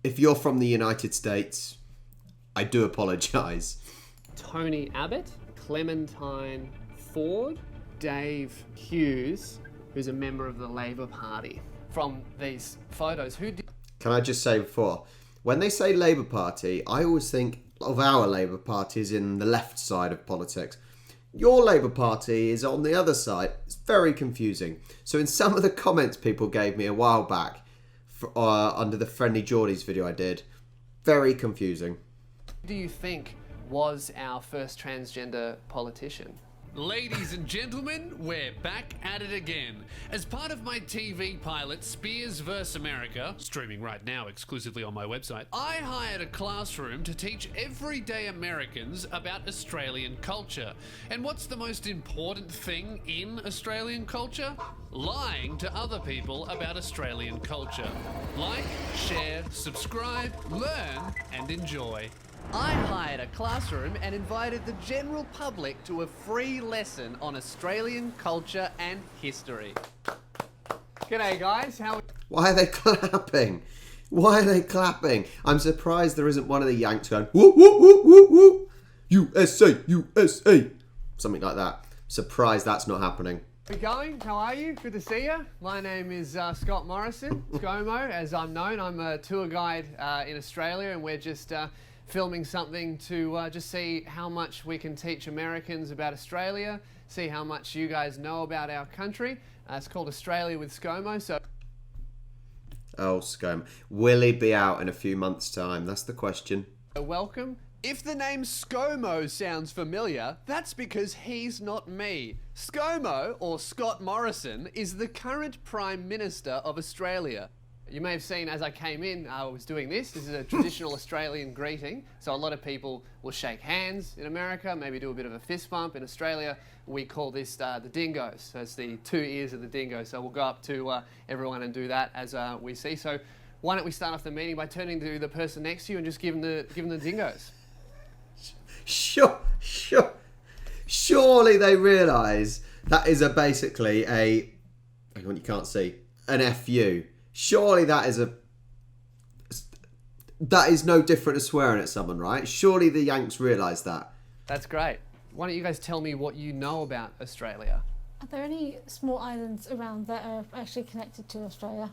If you're from the United States, I do apologise. Tony Abbott, Clementine Ford, Dave Hughes, who's a member of the Labour Party. From these photos, who did... Can I just say before, when they say Labour Party, I always think of our Labour Party as in the left side of politics. Your Labour Party is on the other side. It's very confusing. So in some of the comments people gave me a while back under the Friendly Geordies video I did, very confusing. do you think was our first transgender politician? Ladies and gentlemen, we're back at it again. As part of my TV pilot, Spears vs. America, streaming right now exclusively on my website, I hired a classroom to teach everyday Americans about Australian culture. And what's the most important thing in Australian culture? Lying to other people about Australian culture. Like, share, subscribe, learn, and enjoy. I hired a classroom and invited the general public to a free lesson on Australian culture and history. G'day guys, how... Why are they clapping? Why are they clapping? I'm surprised there isn't one of the Yanks going, woo, woo, woo, woo, woo, USA, USA. Something like that. Surprised that's not happening. How's it going? How are you? Good to see you. My name is Scott Morrison, ScoMo, as I'm known. I'm a tour guide in Australia, and we're just filming something to just see how much we can teach Americans about Australia, see how much you guys know about our country. It's called Australia with ScoMo. So, oh, ScoMo. Will he be out in a few months' time? That's the question. welcome. If the name ScoMo sounds familiar, that's because he's not me. ScoMo, or Scott Morrison, is the current Prime Minister of Australia. You may have seen as I came in, I was doing this. This is a traditional Australian greeting. So a lot of people will shake hands in America, maybe do a bit of a fist bump. In Australia, we call this the dingoes. So it's the two ears of the dingo. So we'll go up to everyone and do that as we see. So why don't we start off the meeting by turning to the person next to you and just give them the dingoes. Sure. Surely they realise that is basically a... Hang on, you can't see. An FU. Surely that is no different to swearing at someone, right? Surely the Yanks realise that. That's great. Why don't you guys tell me what you know about Australia? Are there any small islands around that are actually connected to Australia?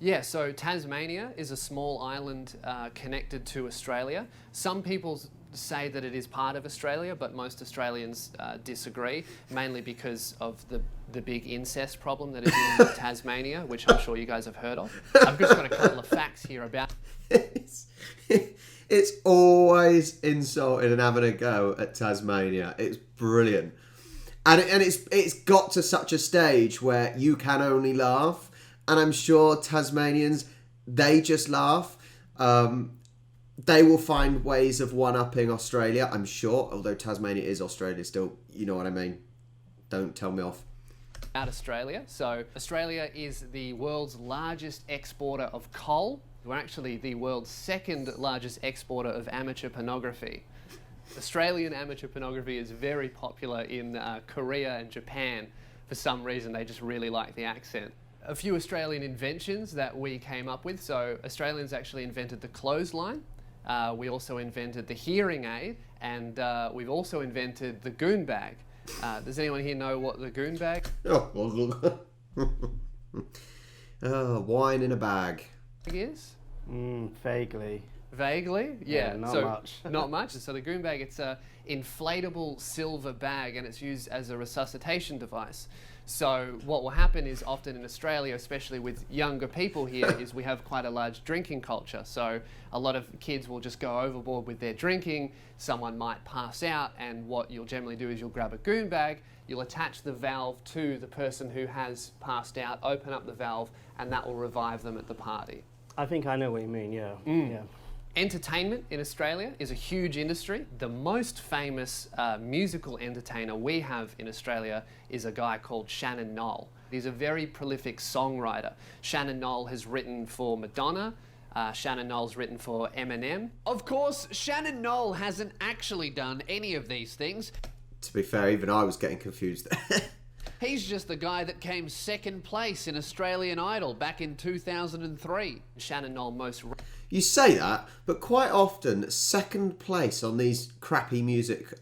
Yeah, so Tasmania is a small island connected to Australia. Some people say that it is part of Australia, but most Australians disagree, mainly because of the big incest problem that is in Tasmania, which I'm sure you guys have heard of. I've just got a couple of facts here about... It's always insulting and having a go at Tasmania. It's brilliant. And it's got to such a stage where you can only laugh. And I'm sure Tasmanians, they just laugh. They will find ways of one-upping Australia, I'm sure. Although Tasmania is Australia still, you know what I mean. Don't tell me off. Out Australia. So Australia is the world's largest exporter of coal. We're actually the world's second largest exporter of amateur pornography. Australian amateur pornography is very popular in Korea and Japan. For some reason, they just really like the accent. A few Australian inventions that we came up with. So Australians actually invented the clothesline. We also invented the hearing aid, and we've also invented the goon bag. Does anyone here know what the goon bag wine in a bag is? Vaguely. Vaguely, yeah. Not so, much. Not much. So the goon bag, it's a inflatable silver bag, and it's used as a resuscitation device. So what will happen is often in Australia, especially with younger people here, is we have quite a large drinking culture. So a lot of kids will just go overboard with their drinking. Someone might pass out, and what you'll generally do is you'll grab a goon bag, you'll attach the valve to the person who has passed out, open up the valve, and that will revive them at the party. I think I know what you mean, yeah. Yeah. Entertainment in Australia is a huge industry. The most famous musical entertainer we have in Australia is a guy called Shannon Noll. He's a very prolific songwriter. Shannon Noll has written for Madonna. Shannon Noll's written for Eminem. Of course, Shannon Noll hasn't actually done any of these things. To be fair, even I was getting confused. He's just the guy that came second place in Australian Idol back in 2003. Shannon Noll most... You say that, but quite often, second place on these crappy music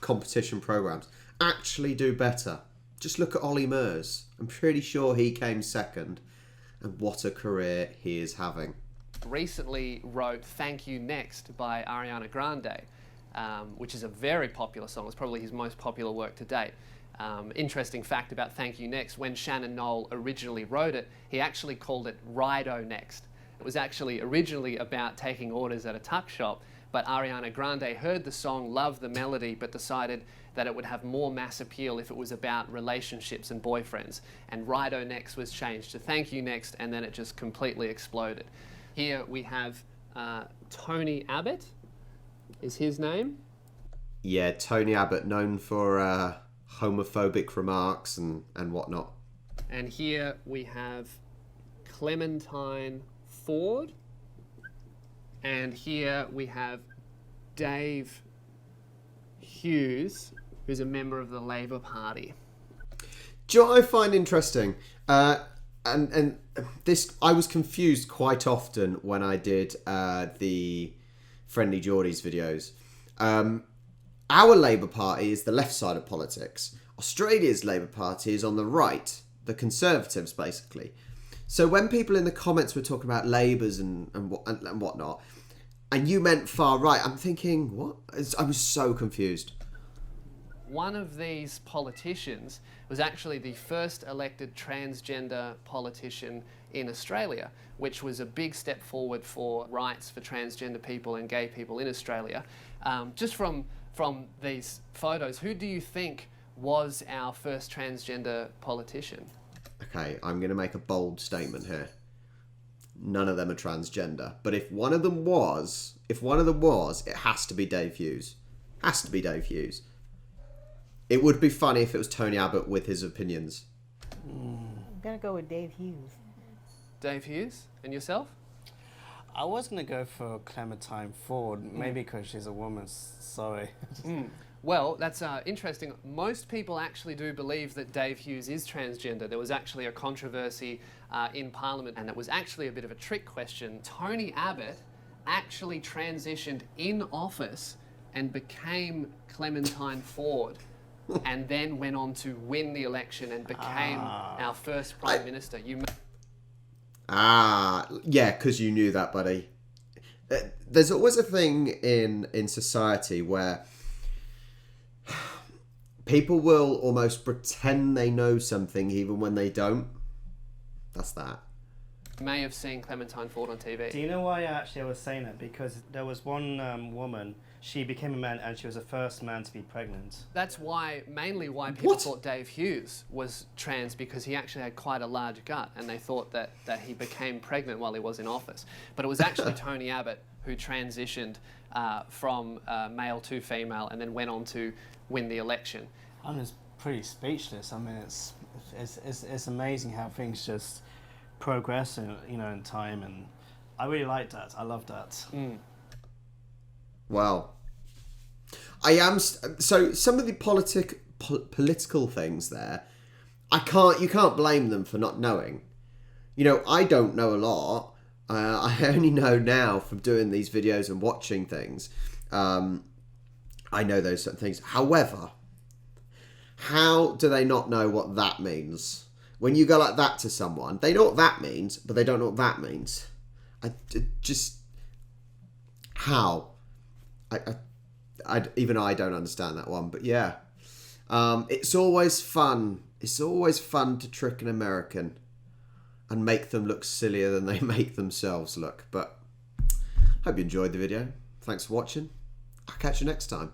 competition programs actually do better. Just look at Ollie Murs. I'm pretty sure he came second, and what a career he is having. Recently wrote Thank You Next by Ariana Grande, which is a very popular song. It's probably his most popular work to date. Interesting fact about Thank You Next, when Shannon Knoll originally wrote it, he actually called it Rido Next. It was actually originally about taking orders at a tuck shop, but Ariana Grande heard the song, loved the melody, but decided that it would have more mass appeal if it was about relationships and boyfriends. And Rido Next was changed to Thank You Next, and then it just completely exploded. Here we have Tony Abbott, is his name. Yeah, Tony Abbott, known for homophobic remarks and whatnot. And here we have Clementine Ford. And here we have Dave Hughes, who's a member of the Labour Party. Do you know what I find interesting? And this, I was confused quite often when I did the Friendly Geordies videos. Our Labour Party is the left side of politics. Australia's Labour Party is on the right, the Conservatives, basically. So when people in the comments were talking about Labours and whatnot, and you meant far right, I'm thinking, what? I was so confused. One of these politicians was actually the first elected transgender politician in Australia, which was a big step forward for rights for transgender people and gay people in Australia. Just from these photos, who do you think was our first transgender politician? Okay, I'm going to make a bold statement here. None of them are transgender. But if one of them was, it has to be Dave Hughes. Has to be Dave Hughes. It would be funny if it was Tony Abbott with his opinions. I'm gonna go with Dave Hughes. Dave Hughes? And yourself? I was going to go for Clementine Ford, maybe because she's a woman, sorry. Well, that's interesting. Most people actually do believe that Dave Hughes is transgender. There was actually a controversy in Parliament, and it was actually a bit of a trick question. Tony Abbott actually transitioned in office and became Clementine Ford, and then went on to win the election and became our first Prime Minister. Yeah, because you knew that, buddy. There's always a thing in society where people will almost pretend they know something even when they don't. That's that. May have seen Clementine Ford on TV. Do you know why I was saying that? Because there was one woman, she became a man and she was the first man to be pregnant. That's mainly why people thought Dave Hughes was trans, because he actually had quite a large gut, and they thought that he became pregnant while he was in office. But it was actually Tony Abbott who transitioned from male to female and then went on to win the election. I'm just pretty speechless. I mean, it's amazing how things just progress in time, and I really like that. I love that. Well, I am so some of the political things there. You can't blame them for not knowing. You know, I don't know a lot. I only know now from doing these videos and watching things. I know those certain things. However, how do they not know what that means? When you go like that to someone, they know what that means, but they don't know what that means. How? Even I don't understand that one, but yeah. It's always fun. It's always fun to trick an American and make them look sillier than they make themselves look. But hope you enjoyed the video. Thanks for watching. I'll catch you next time.